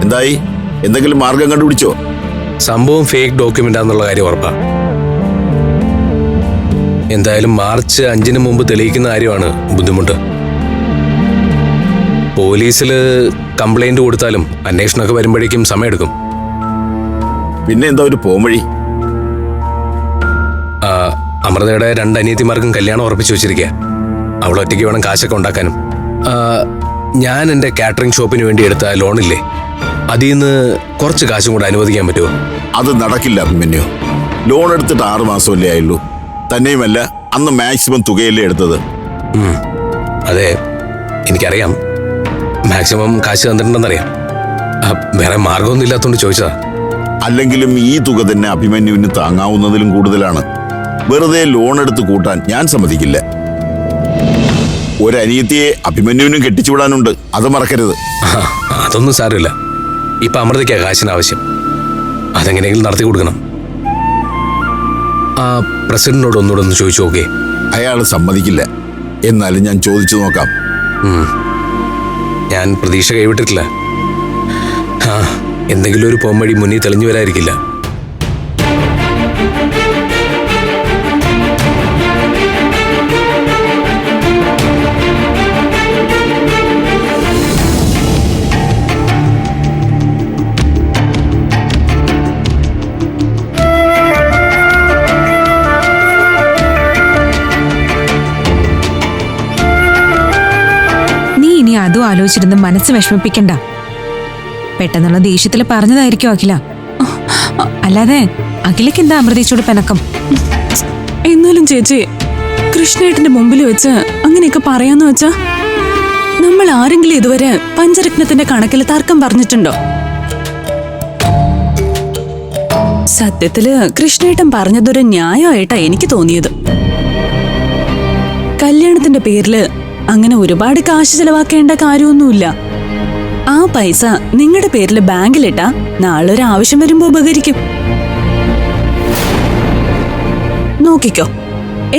എന്തായി? എന്തെങ്കിലും മാർഗം കണ്ടുപിടിച്ചോ? സംഭവം ഫേക്ക് ഡോക്യുമെന്റാന്നുള്ള കാര്യം ഉറപ്പാ. എന്തായാലും മാർച്ച് 5-ന് മുമ്പ് തെളിയിക്കുന്ന കാര്യമാണ് ബുദ്ധിമുട്ട്. പോലീസിൽ കംപ്ലൈന്റ് കൊടുത്താലും അന്വേഷണമൊക്കെ വരുമ്പോഴേക്കും സമയമെടുക്കും. പിന്നെ എന്താ ഒരു പോംവഴി? അമൃതയുടെ 2 അനിയത്തിമാർക്കും കല്യാണം ഉറപ്പിച്ചു വെച്ചിരിക്കുക. അവൾ ഒറ്റയ്ക്ക് വേണം കാശൊക്കെ ഉണ്ടാക്കാനും. ഞാൻ എൻ്റെ കാറ്ററിംഗ് ഷോപ്പിന് വേണ്ടി എടുത്ത ലോണില്ലേ, അതിൽ നിന്ന് കുറച്ച് കാശും കൂടെ അനുവദിക്കാൻ പറ്റുമോ? അത് നടക്കില്ല അഭിമന്യു. ലോൺ എടുത്തിട്ട് 6 മാസമല്ലേ ആയുള്ളൂ. തന്നെയുമല്ല, അന്ന് മാക്സിമം തുകയല്ലേ എടുത്തത്. അതെ, എനിക്കറിയാം. മാക്സിമം കാശ് തന്നിട്ടുണ്ടെന്നറിയാം. വേറെ മാർഗമൊന്നും ഇല്ലാത്തതുകൊണ്ട് ചോദിച്ചതാ. അല്ലെങ്കിലും ഈ തുക തന്നെ അഭിമന്യുവിന് താങ്ങാവുന്നതിലും കൂടുതലാണ്. വെറുതെ ലോൺ എടുത്ത് കൂട്ടാൻ ഞാൻ സമ്മതിക്കില്ല. ഒരനിയത്തിയെ അഭിമന്യുവിനും കെട്ടിച്ചുവിടാനുണ്ട്, അത് മറക്കരുത്. അതൊന്നും സാരമില്ല. ഇപ്പൊ അമൃതയ്ക്കാ കാശിന് ആവശ്യം. അതെങ്ങനെയെങ്കിലും നടത്തി കൊടുക്കണം. ആ പ്രസിഡന്റിനോട് ഒന്നുകൂടെ ഒന്ന് ചോദിച്ചു നോക്കേ. അയാൾ സമ്മതിക്കില്ല. എന്നാലും ഞാൻ ചോദിച്ചു നോക്കാം. ഞാൻ പ്രതീക്ഷ കൈവിട്ടിട്ടില്ല. എന്തെങ്കിലും ഒരു പോംവഴി മുന്നിൽ തെളിഞ്ഞു വരാതിരിക്കില്ല. അതും ആലോചിച്ചിരുന്ന് മനസ്സ് വിഷമിപ്പിക്കണ്ട. പെട്ടെന്നുള്ള ദേഷ്യത്തിൽ പറഞ്ഞതായിരിക്കും അഖില. അല്ലാതെ അഖിലക്ക് എന്താ അമൃതേച്ചോട് പിണക്കം? എന്നാലും ചേച്ചി, കൃഷ്ണേട്ടന്റെ മുമ്പിൽ വെച്ച് അങ്ങനെയൊക്കെ പറയാന്ന് വെച്ചാ, നമ്മൾ ആരെങ്കിലും ഇതുവരെ പഞ്ചരത്നത്തിന്റെ കണക്കിൽ തർക്കം പറഞ്ഞിട്ടുണ്ടോ? സത്യത്തില് കൃഷ്ണേട്ടൻ പറഞ്ഞതൊരു ന്യായമായിട്ടാ എനിക്ക് തോന്നിയത്. കല്യാണത്തിന്റെ പേരില് അങ്ങനെ ഒരുപാട് കാശ് ചെലവാക്കേണ്ട കാര്യമൊന്നുമില്ല. ആ പൈസ നിങ്ങളുടെ പേരിൽ ബാങ്കിലിട്ടാ നാളെ ഒരു ആവശ്യം വരുമ്പോ ഉപകരിക്കും. നോക്കിക്കോ,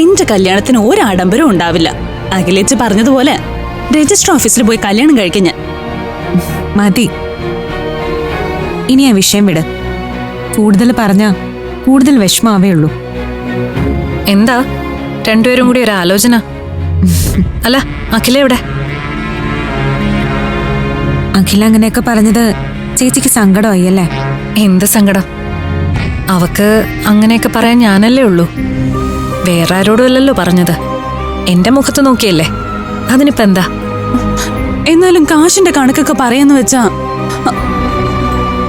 എന്റെ കല്യാണത്തിന് ഒരാഡംബരം ഉണ്ടാവില്ല. അഖിലേച്ച് പറഞ്ഞതുപോലെ രജിസ്റ്റർ ഓഫീസിൽ പോയി കല്യാണം കഴിക്കാൻ ഞാൻ. മതി, ഇനി ആ വിഷയം വിട്. കൂടുതൽ പറഞ്ഞാ കൂടുതൽ വിഷമാവേ ഉള്ളൂ. എന്താ രണ്ടുപേരും കൂടി ഒരു ആലോചന? അല്ല, അഖില എവിടെ? അഖില അങ്ങനെയൊക്കെ പറഞ്ഞത് ചേച്ചിക്ക് സങ്കടമായി അല്ലേ? എന്ത് സങ്കടം? അവക്ക് അങ്ങനെയൊക്കെ പറയാൻ ഞാനല്ലേ ഉള്ളൂ. വേറെ ആരോടും അല്ലല്ലോ പറഞ്ഞത്. എന്റെ മുഖത്ത് നോക്കിയല്ലേ. അതിനിപ്പോ എന്താ? എന്നാലും കാശിന്റെ കണക്കൊക്കെ പറയാന്ന് വെച്ചാ,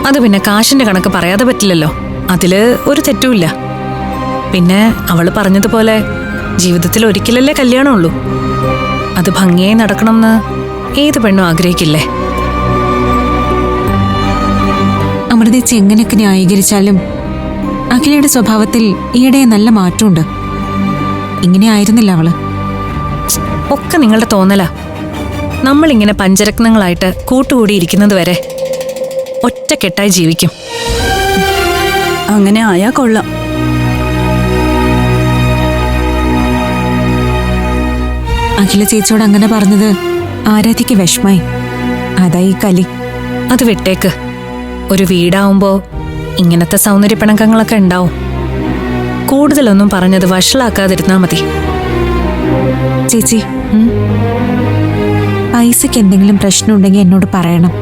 അത് പിന്നെ കാശിന്റെ കണക്ക് പറയാതെ പറ്റില്ലല്ലോ. അതില് ഒരു തെറ്റുമില്ല. പിന്നെ അവള് പറഞ്ഞതുപോലെ ജീവിതത്തിൽ ഒരിക്കലല്ലേ കല്യാണമുള്ളൂ. അത് ഭംഗിയായി നടക്കണമെന്ന് ഏത് പെണ്ണും ആഗ്രഹിക്കില്ലേ? അമൃതേച്ചി എങ്ങനെയൊക്കെ ന്യായീകരിച്ചാലും അഖിലയുടെ സ്വഭാവത്തിൽ ഈയിടെ നല്ല മാറ്റമുണ്ട്. ഇങ്ങനെ ആയിരുന്നില്ല അവള്. ഒക്കെ നിങ്ങളുടെ തോന്നലാ. നമ്മളിങ്ങനെ പഞ്ചരത്നങ്ങളായിട്ട് കൂട്ടുകൂടിയിരിക്കുന്നത് വരെ ഒറ്റക്കെട്ടായി ജീവിക്കും. അങ്ങനെ ആയാ കൊള്ളാം. അഖില ചേച്ചിയോട് അങ്ങനെ പറഞ്ഞത് ആരാധ്യക്ക് വിഷമായി. അതായി കലി. അത് വിട്ടേക്ക്. ഒരു വീടാവുമ്പോ ഇങ്ങനത്തെ സൗന്ദര്യപ്പിണക്കങ്ങളൊക്കെ ഉണ്ടാവും. കൂടുതലൊന്നും പറഞ്ഞത് വഷളാക്കാതിരുന്നാ മതി. ചേച്ചി, പൈസക്ക് എന്തെങ്കിലും പ്രശ്നമുണ്ടെങ്കിൽ എന്നോട് പറയണം.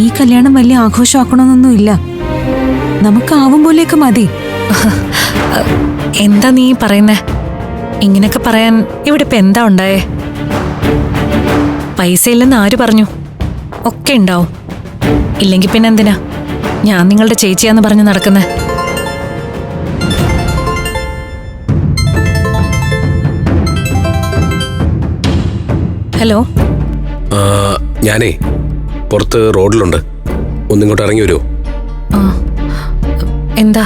ഈ കല്യാണം വലിയ ആഘോഷമാക്കണമെന്നൊന്നുമില്ല. നമുക്ക് ആവും പോലെയൊക്കെ മതി. എന്താ നീ പറയുന്നേ? ഇങ്ങനെയൊക്കെ പറയാൻ ഇവിടെ ഇപ്പൊ എന്താ ഉണ്ടായേ? പൈസ ഇല്ലെന്ന് ആര് പറഞ്ഞു? ഒക്കെ ഉണ്ടാവും. ഇല്ലെങ്കിൽ പിന്നെ എന്തിനാ ഞാൻ നിങ്ങളുടെ ചേച്ചിയാന്ന് പറഞ്ഞ് നടക്കുന്നേ? ഹലോ, ഞാനേ പുറത്ത് റോഡിലുണ്ട്. ഒന്നിങ്ങോട്ട് ഇറങ്ങി വരുമോ? എന്താ?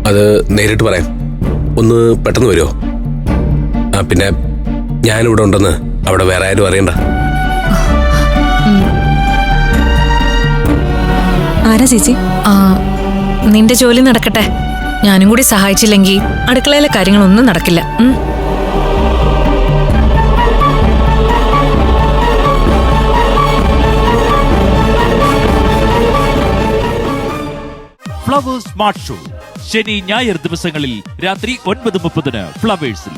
അത് നേരിട്ട് പറയാം. ഒന്ന് പെട്ടെന്ന് വരുമോ? പിന്നെ ഞാനിവിടെ ഉണ്ടെന്ന് അവിടെ വേറെ ആരും അറിയണ്ട. ആരാ ചേച്ചി? നിന്റെ ജോലി നടക്കട്ടെ. ഞാനും കൂടി സഹായിച്ചില്ലെങ്കിൽ അടുക്കളയിലെ കാര്യങ്ങളൊന്നും നടക്കില്ല. ഫ്ലവേഴ്സ് സ്മാർട്ട് ഷോ ശനി ഞായർ ദിവസങ്ങളിൽ രാത്രി 9:30 ഫ്ലവേഴ്സിൽ.